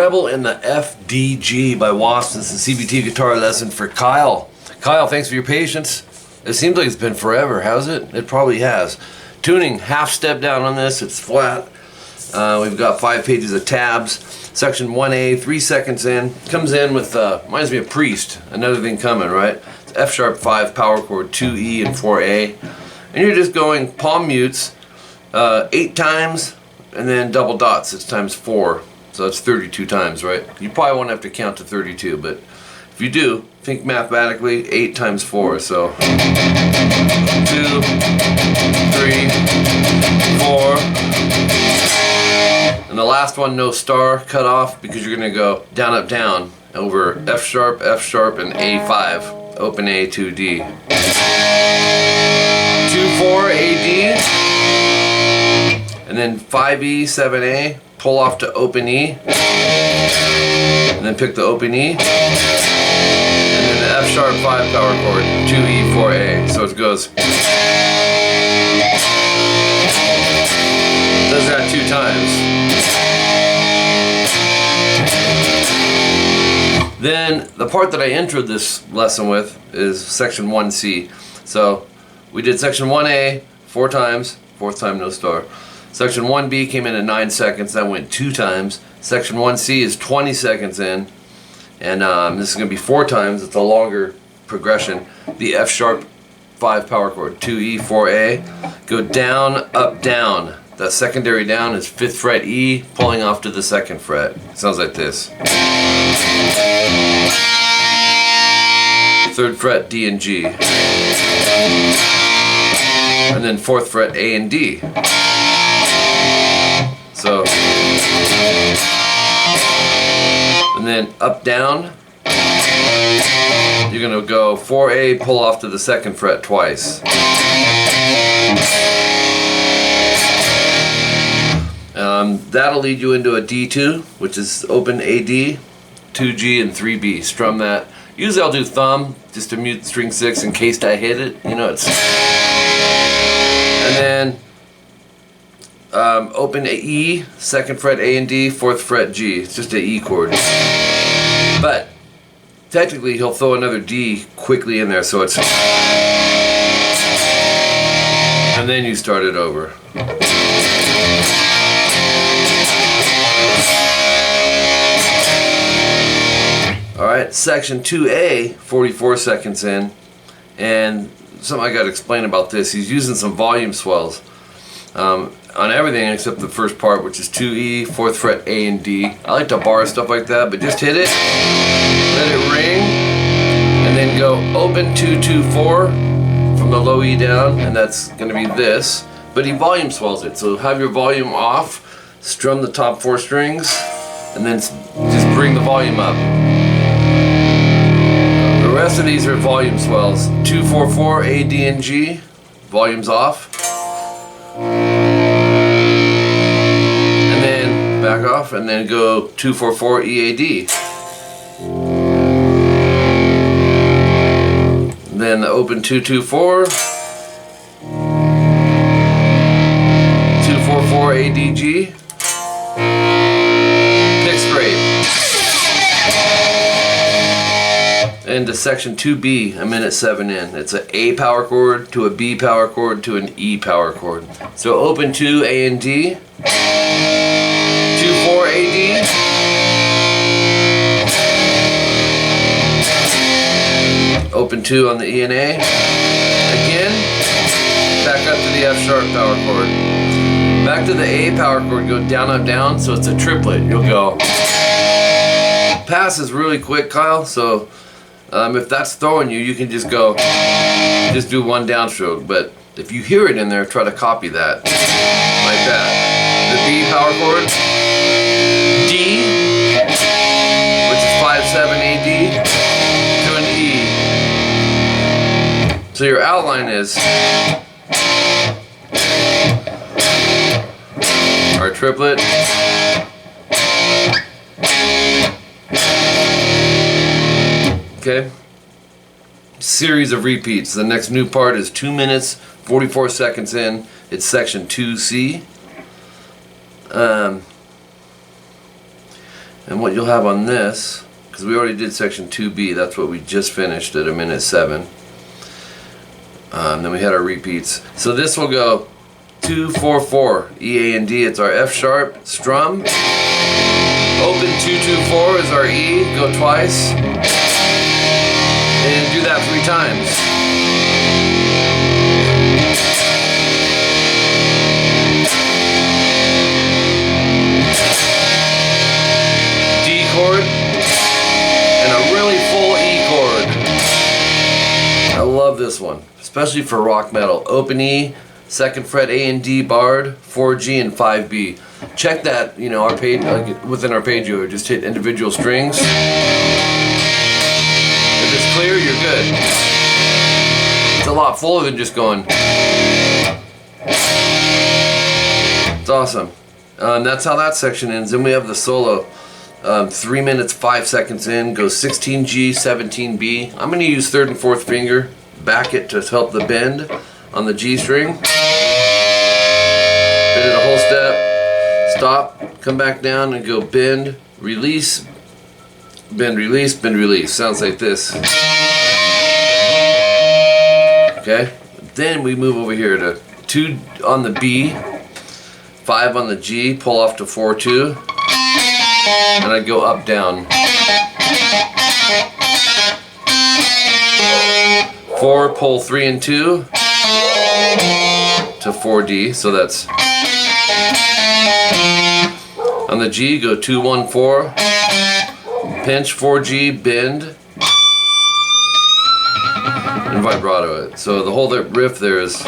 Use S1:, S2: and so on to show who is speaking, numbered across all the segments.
S1: treble in the F.D.G by W.A.S.P. This is CVT guitar lesson for Kyle. Kyle, thanks for your patience. It seems like it's been forever, has it? It probably has. Tuning, half step down on this, it's flat. We've got 5 pages of tabs. Section 1A, 3 seconds in. Comes in with, reminds me of Priest, another thing coming, right? It's F sharp 5 power chord, 2E and 4A. And you're just going palm mutes 8 times, and then double dots, it's times 4. So that's 32 times, right? You probably won't have to count to 32, but if you do, think mathematically, 8 times 4, so 2, 3, 4, and the last one, no star, cut off, because you're gonna go down, up, down, over F sharp, and A5, open A, 2D. 2, 4, A, D, and then 5E, 7A, pull off to open E, and then pick the open E, and then the F sharp 5 power chord, 2E, 4A. So it goes. Does that 2 times. Then the part that I introed this lesson with is section 1C. So we did section 1A 4 times, 4th time no star. Section 1B came in at 9 seconds, that went 2 times. Section 1C is 20 seconds in, and this is going to be 4 times, it's a longer progression. The F sharp 5 power chord, 2E, 4A, go down, up, down. The secondary down is 5th fret E, pulling off to the 2nd fret. It sounds like this. 3rd fret D and G. And then 4th fret A and D. So, and then up, down, you're going to go 4A, pull off to the 2nd fret twice. That'll lead you into a D2, which is open AD, 2G, and 3B. Strum that. Usually I'll do thumb, just to mute string 6 in case I hit it. You know, it's... And then open E, 2nd fret A and D, 4th fret G. It's just an E chord. But technically he'll throw another D quickly in there, so it's... And then you start it over. Alright, section 2A, 44 seconds in, and something I got to explain about this, he's using some volume swells on everything except the first part, which is 2E, 4th fret A and D. I like to bar stuff like that, but just hit it, let it ring, and then go open 2, 2, 4 from the low E down, and that's going to be this, but he volume swells it, so have your volume off, strum the top 4 strings, and then just bring the volume up. The rest of these are volume swells. 2, 4, 4, A, D, and G. Volume's off. And then back off, and then go 2, 4, 4, E, A, D. And then the open 2, 2, 4. 2, 4, 4, A, D, G. Pick straight. Into section 2B, a minute 7 in. It's an A power chord to a B power chord to an E power chord. So open 2, A and D. 2, 4, A, D. Open 2 on the E and A. Again, back up to the F sharp power chord. Back to the A power chord, go down, up, down, so it's a triplet. You'll go. Pass is really quick, Kyle, so if that's throwing you, you can just go, just do 1 downstroke. But if you hear it in there, try to copy that, like that. The B power chord, D, which is 5, 7, A, D, to an E. So your outline is our triplet. Okay, series of repeats. The next new part is 2 minutes 44 seconds in. It's section 2C. And what you'll have on this, because we already did section 2B, that's what we just finished at 1:07. Then we had our repeats. So this will go 2, 4, 4, E, A, and D. It's our F sharp strum. Open 2, 2, 4 is our E. Go twice. And do that 3 times. D chord and a really full E chord. I love this one, especially for rock metal. Open E, 2nd fret A and D barred, 4G and 5B. Check that, you know, our page, like within our page, you just hit individual strings. If it's clear, you're good. It's a lot fuller than just going. It's awesome. That's how that section ends. Then we have the solo. 3 minutes 5 seconds in, goes 16G, 17B. I'm going to use 3rd and 4th finger, back it to help the bend on the G string. Bend it a whole step, stop, come back down and go bend, release, bend, release, bend, release. Sounds like this. Okay, then we move over here to 2 on the B, 5 on the G, pull off to 4-2. And I go up, down. 4, pull 3 and 2 to 4D. So that's on the G, go 2, 1, 4. Pinch 4G, bend, and vibrato it. So the whole riff there is.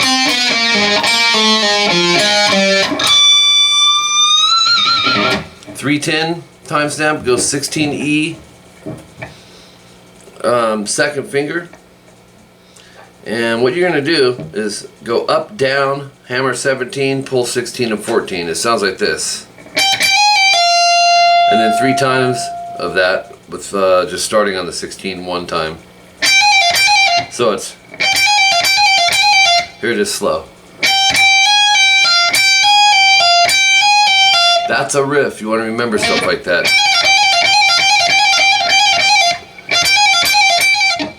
S1: 310 timestamp goes 16E, 2nd finger, and what you're going to do is go up, down, hammer 17, pull 16 and 14. It sounds like this, and then 3 times of that with just starting on the 16 one time. So it's, here it is slow. That's a riff. You want to remember stuff like that.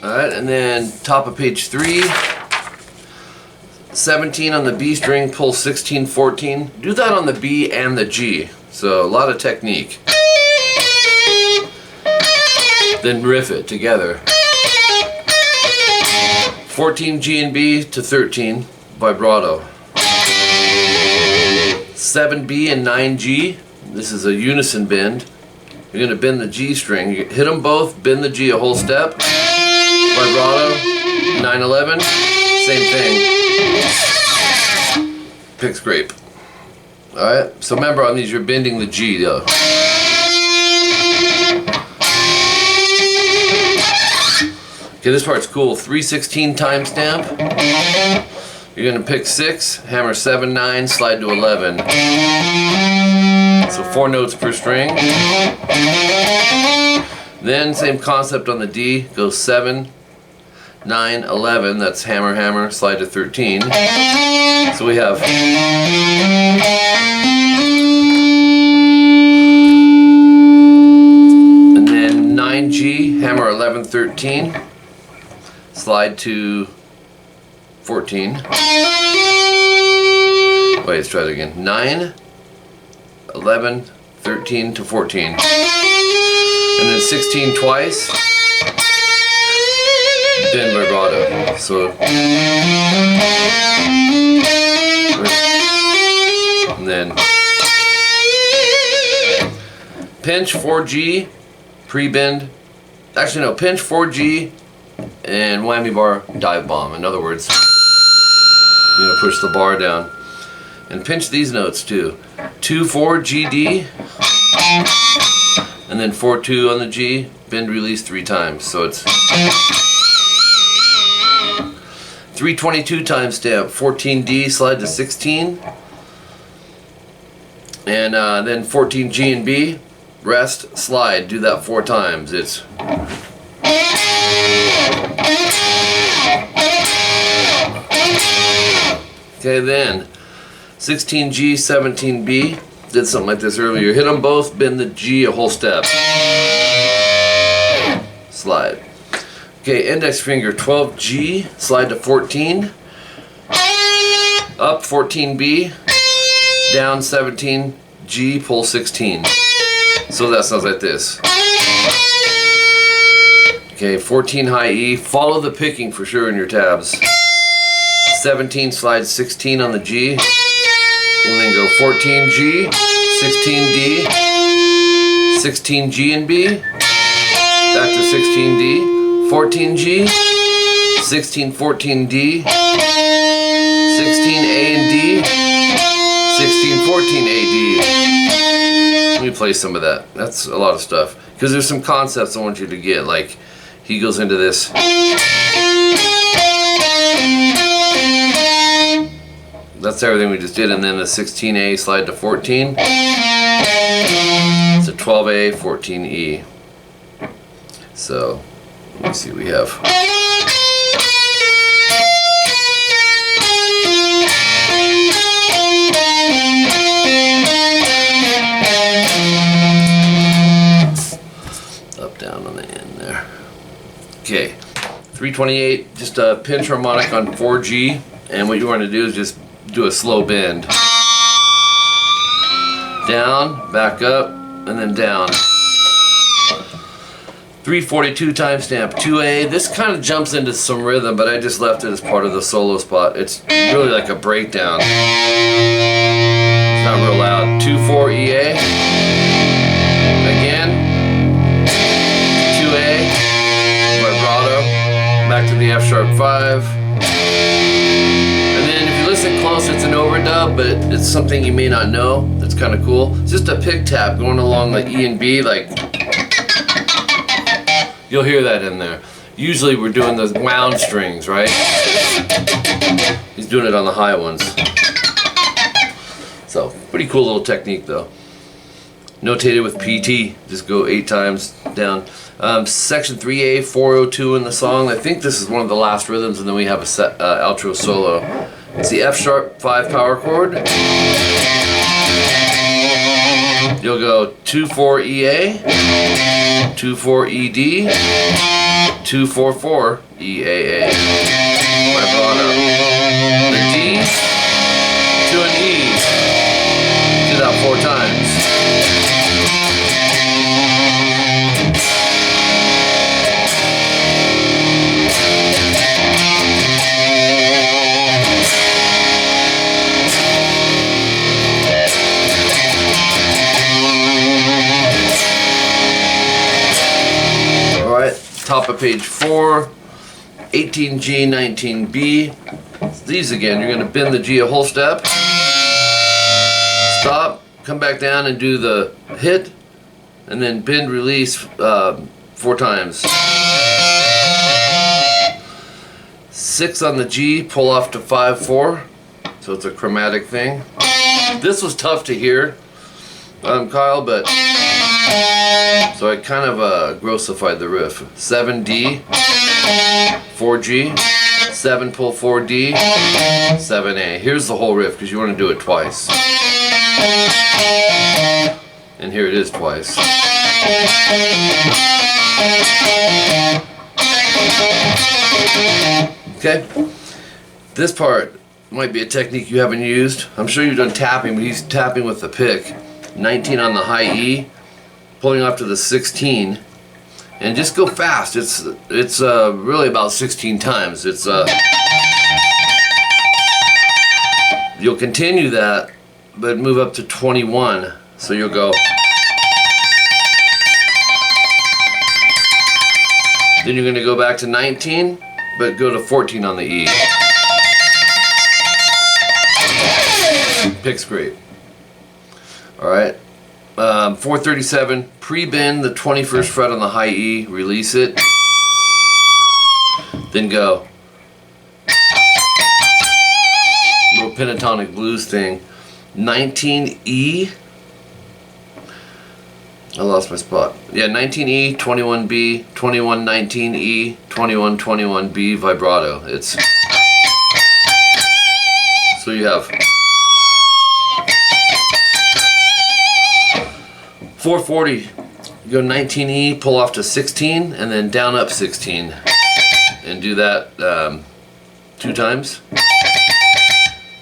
S1: Alright, and then top of page 3. 17 on the B string, pull 16, 14. Do that on the B and the G. So a lot of technique. Then riff it together. 14 G and B to 13, vibrato. 7B and 9G, this is a unison bend. You're going to bend the G string. You hit them both, bend the G a whole step. Vibrato, 9/11, same thing. Picks grape. Alright, so remember on these you're bending the G though. Okay, this part's cool. 3/16 timestamp. You're going to pick 6, hammer 7, 9, slide to 11. So 4 notes per string. Then same concept on the D, goes 7, 9, 11, that's hammer, hammer, slide to 13. So we have and then 9G, hammer 11, 13, slide to 14. Wait, let's try it again. 9, 11, 13 to 14. And then 16 twice. Then vibrato. So. And then. Pinch 4G, prebend. Actually, no, pinch 4G and whammy bar dive bomb. In other words, you know, push the bar down and pinch these notes too. 2, 4 G, D, and then 4, 2 on the G, bend, release 3 times. So it's 322 timestamp, 14 D, slide to 16, and then 14 G and B, rest, slide. Do that 4 times. It's okay, then 16G, 17B, did something like this earlier. Hit them both, bend the G a whole step. Slide. Okay, index finger 12G, slide to 14. Up 14B, down 17G, pull 16. So that sounds like this. Okay, 14 high E, follow the picking for sure in your tabs. 17 slide 16 on the G, and then go 14G, 16D, 16G and B, back to 16D, 14G, 16 14D, 16A and D, 16 14AD. Let me play some of that. That's a lot of stuff. Because there's some concepts I want you to get. Like, he goes into this. That's everything we just did. And then the 16A slide to 14. It's a 12A, 14E. So, let me see what we have. Down on the end there. Okay, 328, just a pinch harmonic on 4G, and what you want to do is just do a slow bend. Down, back up, and then down. 342 timestamp 2A. This kind of jumps into some rhythm, but I just left it as part of the solo spot. It's really like a breakdown. It's not real loud. 2-4 EA. Again. Vibrato, back to the F sharp 5, and then if you listen close, it's an overdub, but it's something you may not know. That's kind of cool. It's just a pick tap going along like E and B, like you'll hear that in there. Usually we're doing those wound strings, right? He's doing it on the high ones. So pretty cool little technique though. Notated with PT, just go 8 times down. Section 3A, 402 in the song. I think this is one of the last rhythms, and then we have a outro solo. It's the F sharp 5 power chord. You'll go 2-4 EA, 2-4 ED, 2-4-4 EAA. Vibrato. The D to an E. Do that 4 times. Top of page 4, 18G, 19B. These again, you're going to bend the G a whole step. Stop, come back down and do the hit, and then bend release 4 times. 6 on the G, pull off to 5-4. So it's a chromatic thing. This was tough to hear, Kyle, but so I kind of grossified the riff. 7D, 4G, 7 pull 4D, 7A. Here's the whole riff because you want to do it twice. And here it is twice. Okay, this part might be a technique you haven't used. I'm sure you've done tapping, but he's tapping with the pick. 19 on the high E, pulling off to the 16, and just go fast. It's really about 16 times. It's you'll continue that, but move up to 21. So you'll go. Then you're going to go back to 19, but go to 14 on the E. Pick's great. Alright. 437, pre-bend the 21st fret on the high E, release it. Then go. Little pentatonic blues thing. 19E. I lost my spot. Yeah, 19E, 21B, 21-19E, 21-21B vibrato. It's so you have 440, you go 19E, pull off to 16, and then down up 16, and do that 2 times.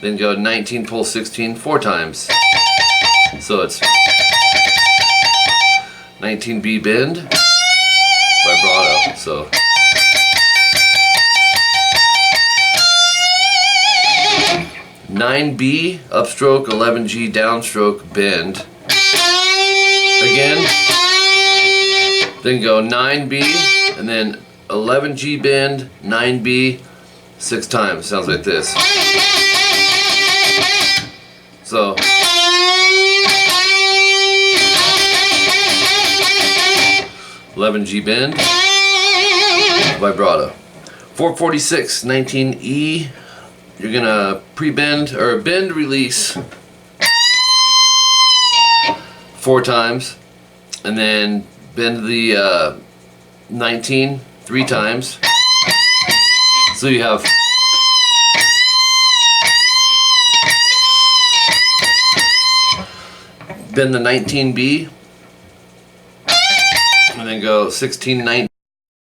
S1: Then go 19, pull 16 4 times. So it's 19B bend, vibrato. So 9B upstroke, 11G downstroke, bend. Again, then go 9B, and then 11G bend, 9B, 6 times. Sounds like this. So 11G bend, vibrato. 446, 19E, you're gonna pre-bend or bend release 4 times, and then bend the 19 3 times. So you have bend the 19B, and then go 16, 19,